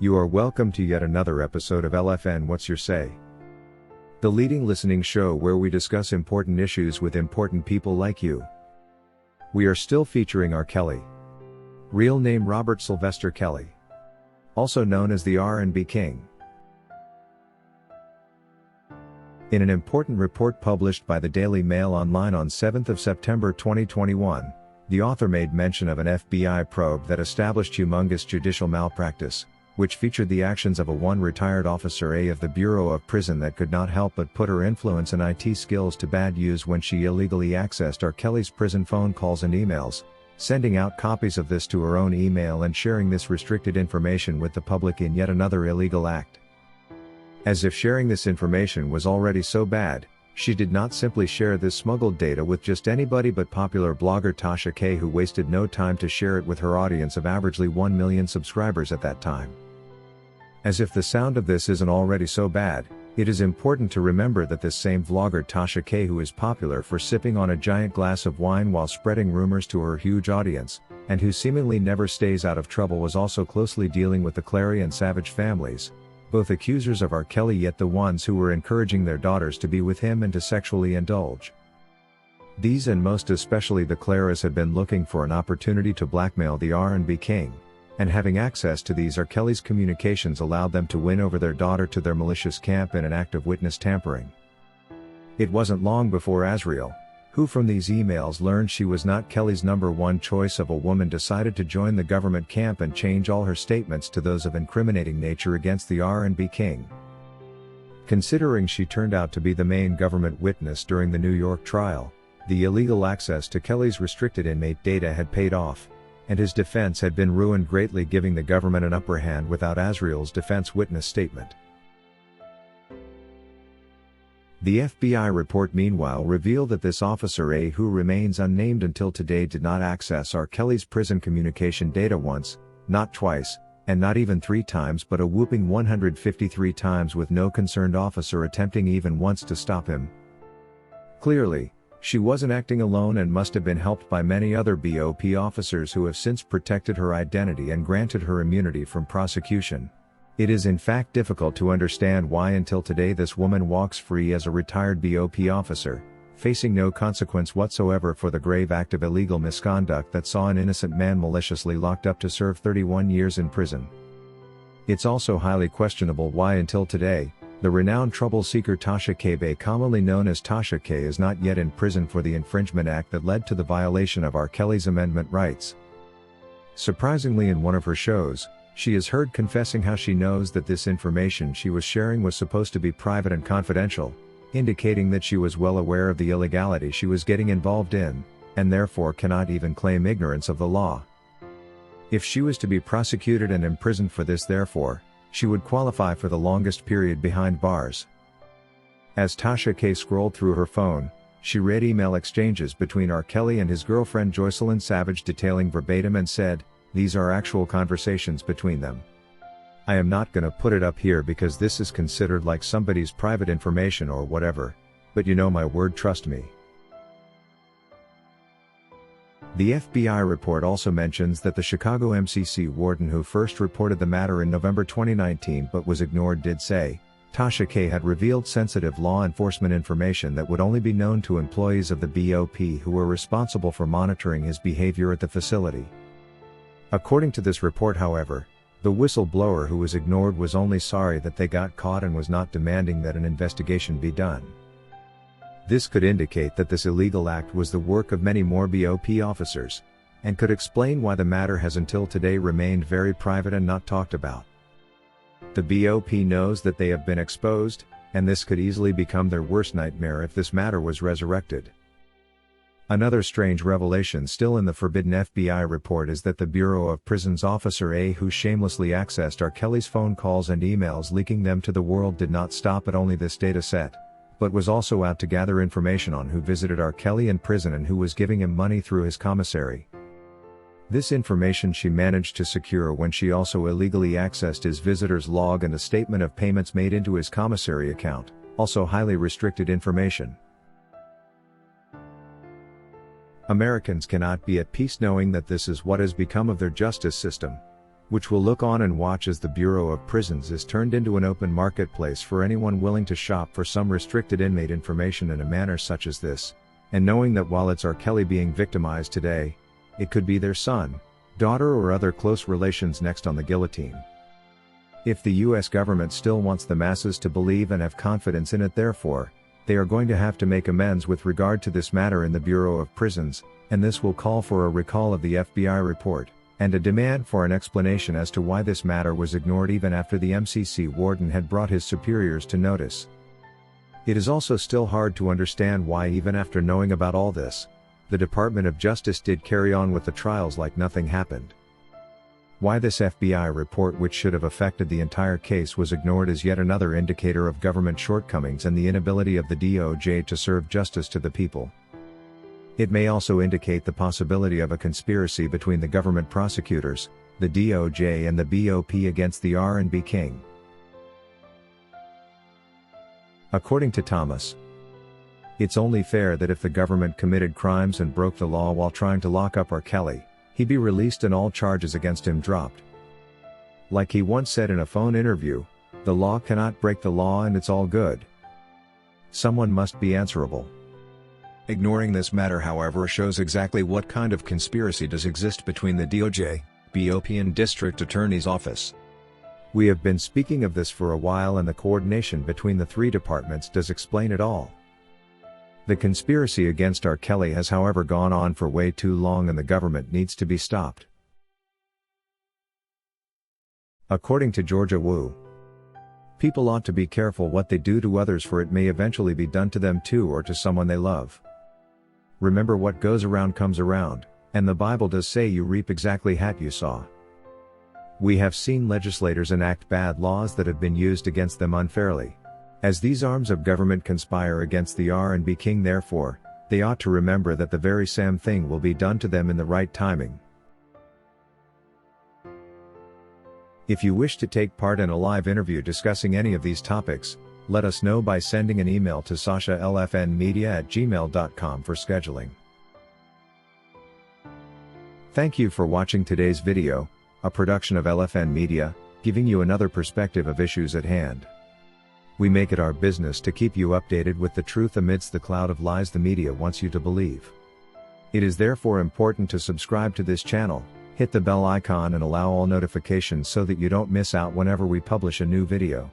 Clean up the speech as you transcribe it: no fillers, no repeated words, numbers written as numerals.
You are welcome to yet another episode of LFN What's Your Say? The leading listening show where we discuss important issues with important people like you. We are still featuring R. Kelly. Real name Robert Sylvester Kelly. Also known as the R&B King. In an important report published by the Daily Mail Online on 7th of September 2021, the author made mention of an FBI probe that established humongous judicial malpractice, which featured the actions of one retired officer A of the Bureau of Prison that could not help but put her influence and IT skills to bad use when she illegally accessed R. Kelly's prison phone calls and emails, sending out copies of this to her own email and sharing this restricted information with the public in yet another illegal act. As if sharing this information was already so bad, she did not simply share this smuggled data with just anybody but popular blogger Tasha K, who wasted no time to share it with her audience of averagely 1 million subscribers at that time. As if the sound of this isn't already so bad, it is important to remember that this same vlogger Tasha K, who is popular for sipping on a giant glass of wine while spreading rumors to her huge audience, and who seemingly never stays out of trouble, was also closely dealing with the Clary and Savage families, both accusers of R. Kelly yet the ones who were encouraging their daughters to be with him and to sexually indulge. These and most especially the Claras had been looking for an opportunity to blackmail the R&B King, and having access to these R. Kelly's communications allowed them to win over their daughter to their malicious camp in an act of witness tampering. It wasn't long before Azriel, who from these emails learned she was not Kelly's number one choice of a woman, decided to join the government camp and change all her statements to those of incriminating nature against the R&B King. Considering she turned out to be the main government witness during the New York trial, the illegal access to Kelly's restricted inmate data had paid off, and his defense had been ruined greatly, giving the government an upper hand without Azriel's defense witness statement. The FBI report meanwhile revealed that this officer A, who remains unnamed until today, did not access R. Kelly's prison communication data once, not twice, and not even 3 times, but a whopping 153 times, with no concerned officer attempting even once to stop him. Clearly, she wasn't acting alone and must have been helped by many other BOP officers who have since protected her identity and granted her immunity from prosecution. It is in fact difficult to understand why until today this woman walks free as a retired BOP officer, facing no consequence whatsoever for the grave act of illegal misconduct that saw an innocent man maliciously locked up to serve 31 years in prison. It's also highly questionable why until today, the renowned trouble seeker Tasha K, commonly known as Tasha K, is not yet in prison for the infringement act that led to the violation of R. Kelly's amendment rights. Surprisingly, in one of her shows, she is heard confessing how she knows that this information she was sharing was supposed to be private and confidential, indicating that she was well aware of the illegality she was getting involved in, and therefore cannot even claim ignorance of the law. If she was to be prosecuted and imprisoned for this, therefore, she would qualify for the longest period behind bars. As Tasha K scrolled through her phone, she read email exchanges between R. Kelly and his girlfriend Joycelyn Savage detailing verbatim and said, "These are actual conversations between them. I am not gonna put it up here because this is considered like somebody's private information or whatever, but you know my word, trust me." The FBI report also mentions that the Chicago MCC warden who first reported the matter in November 2019 but was ignored did say, Tasha K had revealed sensitive law enforcement information that would only be known to employees of the BOP who were responsible for monitoring his behavior at the facility. According to this report, however, the whistleblower who was ignored was only sorry that they got caught and was not demanding that an investigation be done. This could indicate that this illegal act was the work of many more BOP officers, and could explain why the matter has until today remained very private and not talked about. The BOP knows that they have been exposed, and this could easily become their worst nightmare if this matter was resurrected. Another strange revelation still in the forbidden FBI report is that the Bureau of Prisons officer A, who shamelessly accessed R. Kelly's phone calls and emails, leaking them to the world, did not stop at only this data set, but was also out to gather information on who visited R. Kelly in prison and who was giving him money through his commissary. This information she managed to secure when she also illegally accessed his visitor's log and a statement of payments made into his commissary account, also highly restricted information. Americans cannot be at peace knowing that this is what has become of their justice system. which will look on and watch as the Bureau of Prisons is turned into an open marketplace for anyone willing to shop for some restricted inmate information in a manner such as this, and knowing that while it's R. Kelly being victimized today, it could be their son, daughter or other close relations next on the guillotine. If the US government still wants the masses to believe and have confidence in it, therefore, they are going to have to make amends with regard to this matter in the Bureau of Prisons, and this will call for a recall of the FBI report, and a demand for an explanation as to why this matter was ignored even after the MCC warden had brought his superiors to notice. It is also still hard to understand why, even after knowing about all this, the Department of Justice did carry on with the trials like nothing happened. Why this FBI report, which should have affected the entire case, was ignored is yet another indicator of government shortcomings and the inability of the DOJ to serve justice to the people. It may also indicate the possibility of a conspiracy between the government prosecutors, the DOJ and the BOP against the R&B king. According to Thomas, it's only fair that if the government committed crimes and broke the law while trying to lock up R. Kelly, he be released and all charges against him dropped. Like he once said in a phone interview, the law cannot break the law and it's all good. Someone must be answerable. Ignoring this matter, however, shows exactly what kind of conspiracy does exist between the DOJ, BOP and District Attorney's Office. We have been speaking of this for a while, and the coordination between the three departments does explain it all. The conspiracy against R. Kelly has, however, gone on for way too long, and the government needs to be stopped. According to Georgia Wu, people ought to be careful what they do to others, for it may eventually be done to them too, or to someone they love. Remember, what goes around comes around, and the Bible does say you reap exactly what you sow. We have seen legislators enact bad laws that have been used against them unfairly. As these arms of government conspire against the R&B king, therefore, they ought to remember that the very same thing will be done to them in the right timing. If you wish to take part in a live interview discussing any of these topics, let us know by sending an email to sasha@lfnmedia@gmail.com for scheduling. Thank you for watching today's video, a production of LFN Media, giving you another perspective of issues at hand. We make it our business to keep you updated with the truth amidst the cloud of lies the media wants you to believe. It is therefore important to subscribe to this channel, hit the bell icon and allow all notifications so that you don't miss out whenever we publish a new video.